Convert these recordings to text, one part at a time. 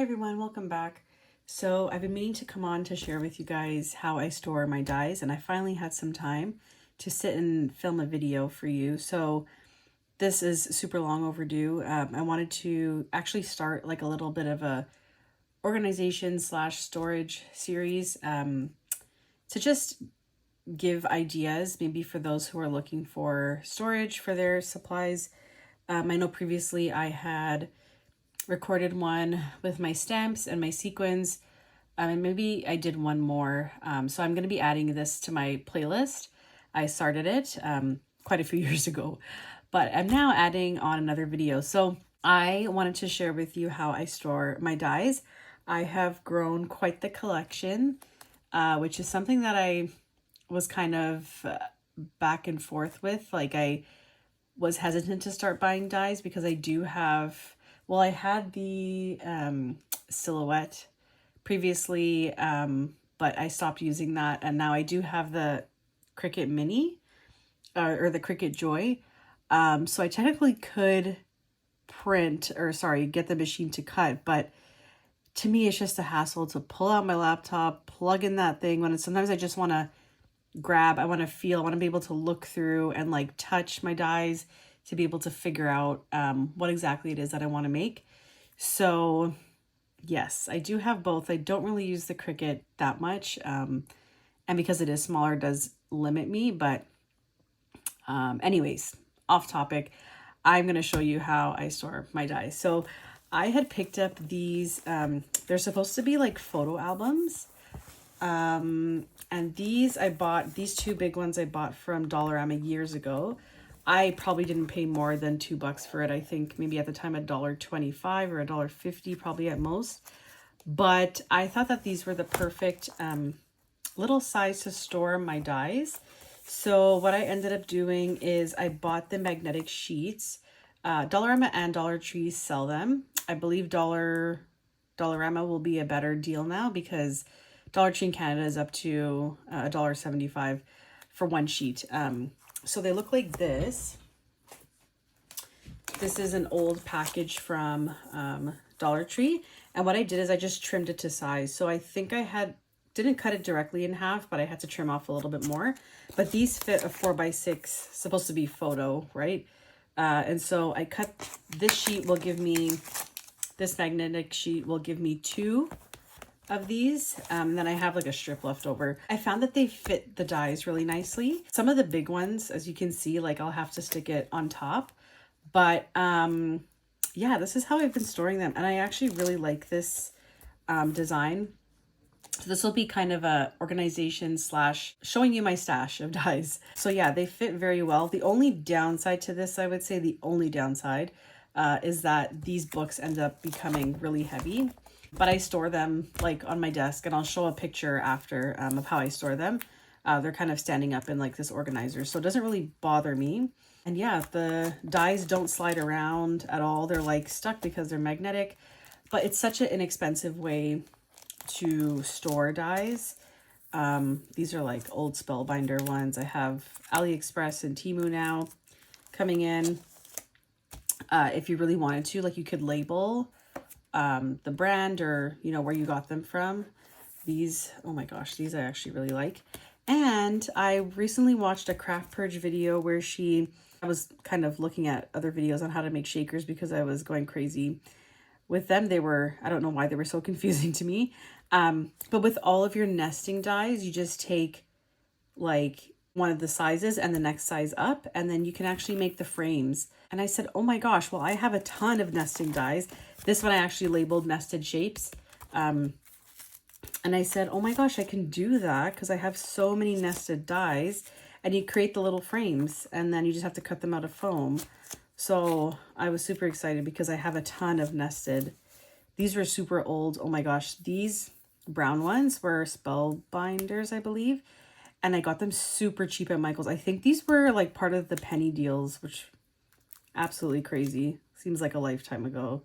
everyone, welcome back. So I've been meaning to come on to share with you guys how I store my dies, and I finally had some time to sit and film a video for you. So this is super long overdue. I wanted to actually start like a little bit of a organization slash storage series to just give ideas maybe for those who are looking for storage for their supplies. I know previously I had recorded one with my stamps and my sequins, and maybe I did one more. So I'm going to be adding this to my playlist. I started it quite a few years ago, but I'm now adding on another video. So I wanted to share with you how I store my dies. I have grown quite the collection, which is something that I was kind of back and forth with. Like, I was hesitant to start buying dies because I do have, well, I had the Silhouette previously, but I stopped using that, and now I do have the Cricut Mini or the Cricut Joy. So I technically could get the machine to cut, but to me it's just a hassle to pull out my laptop, plug in that thing when sometimes I just want to grab, I want to feel, I want to be able to look through and like touch my dies to be able to figure out what exactly it is that I want to make. So yes, I do have both. I don't really use the Cricut that much, and because it is smaller, it does limit me. But anyways, off topic, I'm going to show you how I store my dies. So I had picked up these, they're supposed to be like photo albums. And these two big ones I bought from Dollarama years ago. I probably didn't pay more than $2 for it. I think maybe at the time $1.25 or $1.50 probably at most. But I thought that these were the perfect little size to store my dies. So what I ended up doing is I bought the magnetic sheets. Dollarama and Dollar Tree sell them. I believe Dollarama will be a better deal now because Dollar Tree in Canada is up to $1.75 for one sheet. So they look like this. This is an old package from Dollar Tree. And what I did is I just trimmed it to size. So I think didn't cut it directly in half, but I had to trim off a little bit more. But these fit a 4x6, supposed to be photo, right? And so I cut, this magnetic sheet will give me 2 of these. Then I have like a strip left over. I found that they fit the dies really nicely. Some of the big ones, as you can see, like I'll have to stick it on top. But yeah, this is how I've been storing them. And I actually really like this design. So this will be kind of a organization slash showing you my stash of dies. So yeah, they fit very well. The only downside to this, I would say the only downside is that these books end up becoming really heavy. But I store them like on my desk, and I'll show a picture after of how I store them. They're kind of standing up in like this organizer, so it doesn't really bother me. And yeah, the dies don't slide around at all. They're like stuck because they're magnetic, but it's such an inexpensive way to store dies. These are like old Spellbinder ones. I have AliExpress and Temu now coming in. If you really wanted to, like, you could label the brand or, you know, where you got them from. These, oh my gosh, these I actually really like. And I recently watched a Craft Purge video where I was kind of looking at other videos on how to make shakers because I was going crazy with them. I don't know why they were so confusing to me. But with all of your nesting dies, you just take like one of the sizes and the next size up, and then you can actually make the frames. And I said, oh my gosh, well, I have a ton of nesting dies. This one I actually labeled nested shapes. And I said, oh my gosh, I can do that because I have so many nested dies. And you create the little frames, and then you just have to cut them out of foam. So I was super excited because I have a ton of nested. These were super old. Oh my gosh, these brown ones were Spellbinders, I believe. And I got them super cheap at Michael's. I think these were like part of the penny deals, which absolutely crazy. Seems like a lifetime ago.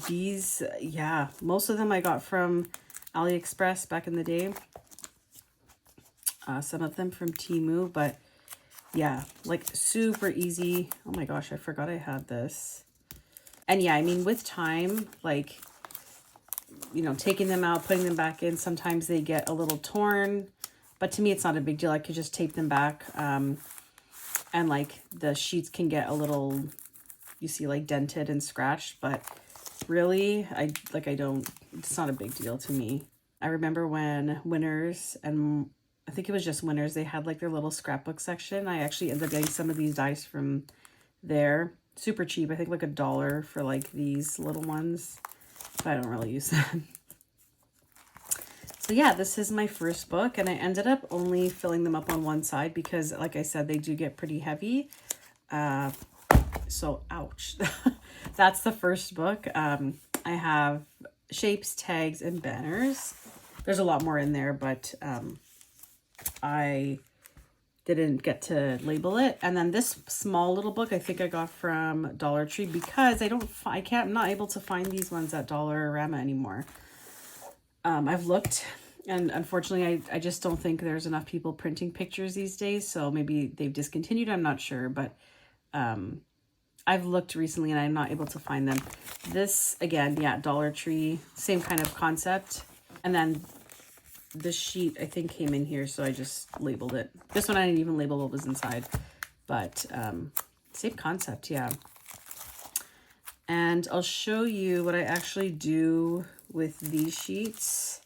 These, yeah, most of them I got from AliExpress back in the day. Some of them from Temu, but yeah, like super easy. Oh my gosh, I forgot I had this. And yeah, I mean, with time, like, you know, taking them out, putting them back in, sometimes they get a little torn, but to me, it's not a big deal. I could just tape them back. And like the sheets can get a little, you see, like dented and scratched, but really, it's not a big deal to me. I remember when Winners, and I think it was just Winners, they had like their little scrapbook section. I actually ended up getting some of these dies from there. Super cheap. I think like $1 for like these little ones, but I don't really use them. So yeah, this is my first book, and I ended up only filling them up on one side because, like I said, they do get pretty heavy. So ouch. That's the first book. I have shapes, tags, and banners. There's a lot more in there, but I didn't get to label it. And then this small little book I think I got from Dollar Tree because I'm not able to find these ones at Dollarama anymore. I've looked, and unfortunately I just don't think there's enough people printing pictures these days, so maybe they've discontinued, I'm not sure, but I've looked recently and I'm not able to find them. This, again, yeah, Dollar Tree, same kind of concept. And then this sheet I think came in here, so I just labeled it. This one I didn't even label what was inside, but same concept, yeah. And I'll show you what I actually do with these sheets.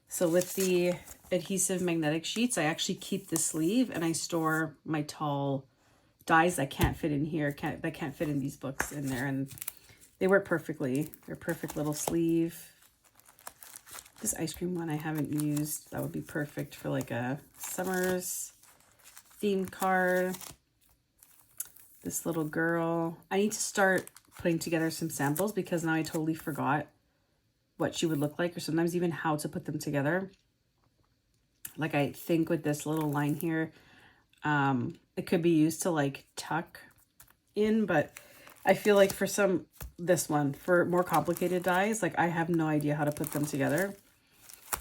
So with the adhesive magnetic sheets, I actually keep the sleeve and I store my tall dies that can't fit in here, that can't fit in these books in there, and they work perfectly. They're perfect little sleeve. This ice cream one I haven't used. That would be perfect for like a summer's themed card. This little girl. I need to start putting together some samples because now I totally forgot what she would look like, or sometimes even how to put them together. Like I think with this little line here, it could be used to like tuck in, but I feel like for this one, for more complicated dies, like I have no idea how to put them together.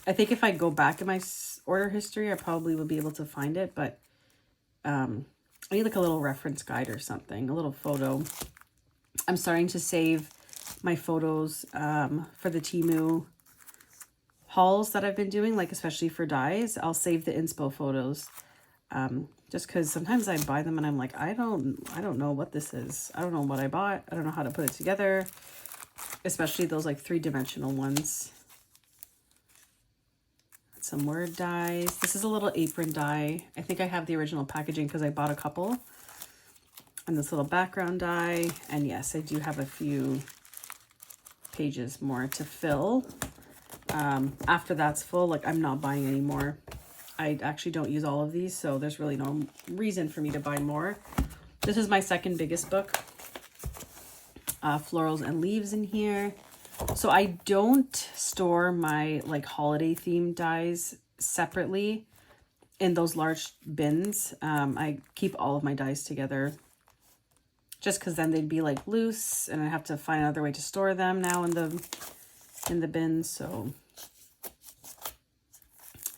I think if I go back in my order history, I probably will be able to find it, but I need like a little reference guide or something, a little photo. I'm starting to save my photos for the Temu hauls that I've been doing, like especially for dies. I'll save the inspo photos just because sometimes I buy them and I'm like, I don't know what this is. I don't know what I bought. I don't know how to put it together, especially those like 3-dimensional ones. Some word dies. This is a little apron die. I think I have the original packaging because I bought a couple. And this little background die. And yes, I do have a few pages more to fill. After that's full, like I'm not buying any more. I actually don't use all of these, so there's really no reason for me to buy more. This is my second biggest book. Florals and leaves in here. So I don't store my like holiday themed dies separately in those large bins. I keep all of my dies together just because then they'd be like loose and I have to find another way to store them now in the bins. So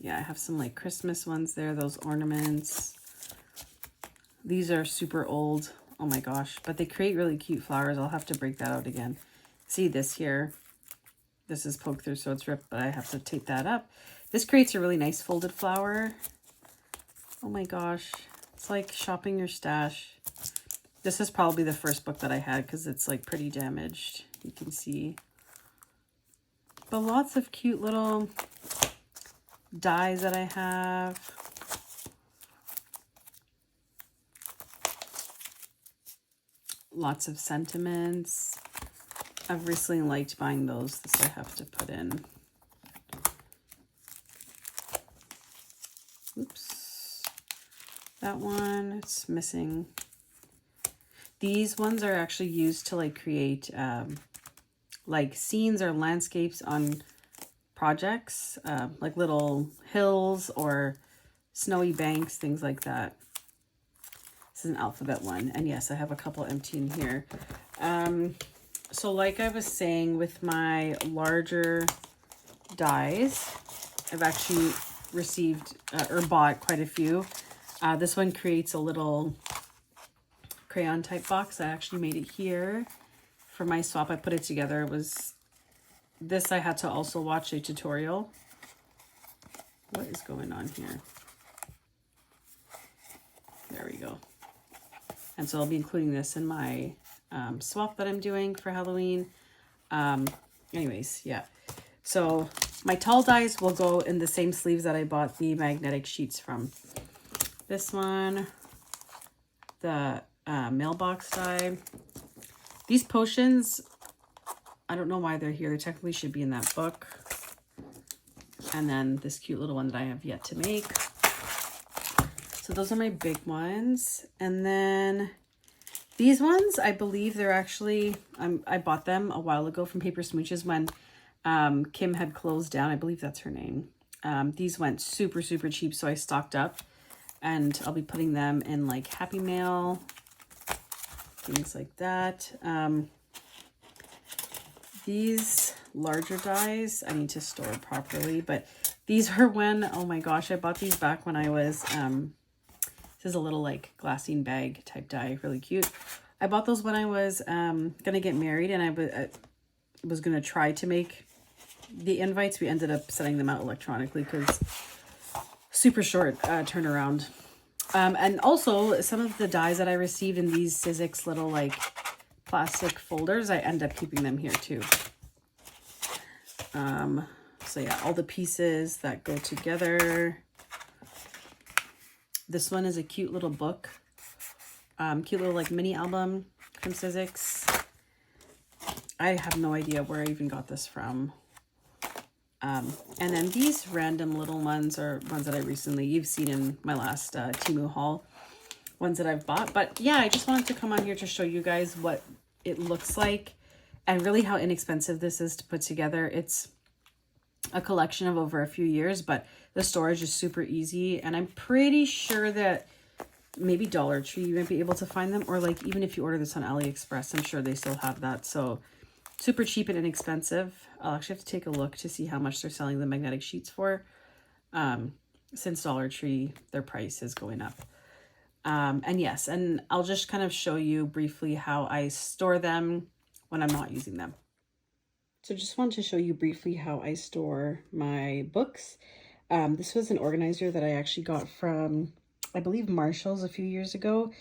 yeah, I have some like Christmas ones there, those ornaments. These are super old. Oh my gosh, but they create really cute flowers. I'll have to break that out again. See this here. This is poked through, so it's ripped, but I have to tape that up. This creates a really nice folded flower. Oh my gosh. It's like shopping your stash. This is probably the first book that I had because it's like pretty damaged. You can see. But lots of cute little dies that I have. Lots of sentiments. I've recently liked buying those. This I have to put in. Oops. That one, it's missing. These ones are actually used to like create like scenes or landscapes on projects, like little hills or snowy banks, things like that. This is an alphabet one. And yes, I have a couple empty in here. So like I was saying, with my larger dies, I've actually received or bought quite a few. This one creates a little crayon type box. I actually made it here for my swap. I put it together. It was this. I had to also watch a tutorial. What is going on here? There we go. And so I'll be including this in my swap that I'm doing for Halloween. Anyways, yeah. So my tall dies will go in the same sleeves that I bought the magnetic sheets from. This one, the mailbox die. These potions, I don't know why they're here. They technically should be in that book. And then this cute little one that I have yet to make. So those are my big ones. And then these ones, I believe they're actually, I bought them a while ago from Paper Smooches when Kim had closed down. I believe that's her name. These went super, super cheap. So I stocked up and I'll be putting them in like Happy Mail, things like that. These larger dies, I need to store properly, but these are when, oh my gosh, I bought these back when I was, this is a little like glassine bag type die, really cute. I bought those when I was gonna get married, and I was gonna try to make the invites. We ended up sending them out electronically because super short turnaround. And also some of the dies that I received in these Sizzix little like plastic folders, I end up keeping them here too. So yeah, all the pieces that go together. This one is a cute little book. Cute little like mini album from Sizzix. I have no idea where I even got this from. And then these random little ones are ones that I recently, you've seen in my last Temu haul, ones that I've bought. But yeah, I just wanted to come on here to show you guys what it looks like and really how inexpensive this is to put together. It's a collection of over a few years, but the storage is super easy. And I'm pretty sure that maybe Dollar Tree, you might be able to find them, or like even if you order this on AliExpress, I'm sure they still have that. So super cheap and inexpensive. I'll actually have to take a look to see how much they're selling the magnetic sheets for. Since Dollar Tree, their price is going up. And yes, and I'll just kind of show you briefly how I store them when I'm not using them. So just wanted to show you briefly how I store my books. This was an organizer that I actually got from, I believe, Marshall's a few years ago.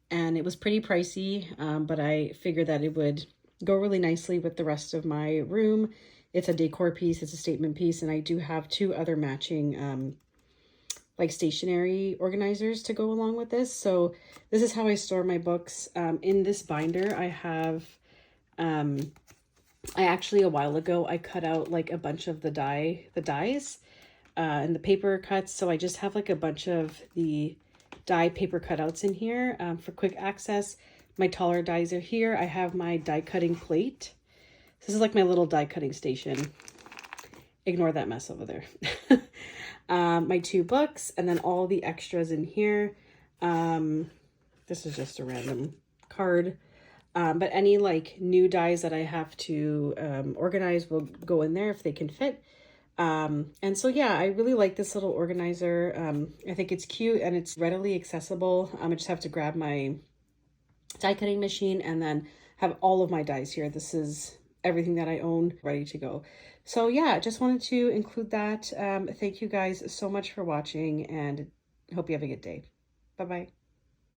And it was pretty pricey, but I figured that it would go really nicely with the rest of my room. It's a decor piece, it's a statement piece, and I do have two other matching like stationery organizers to go along with this. So this is how I store my books. In this binder, I have, I actually a while ago, I cut out like a bunch of the dies and the paper cuts. So I just have like a bunch of the die paper cutouts in here for quick access. My taller dies are here. I have my die cutting plate. This is like my little die cutting station. Ignore that mess over there. My two books, and then all the extras in here. This is just a random card. But any like new dies that I have to organize will go in there if they can fit. And so yeah, I really like this little organizer. I think it's cute and it's readily accessible. I just have to grab my die cutting machine and then have all of my dies here. This is everything that I own ready to go. So yeah, just wanted to include that. Thank you guys so much for watching, and hope you have a good day. Bye-bye.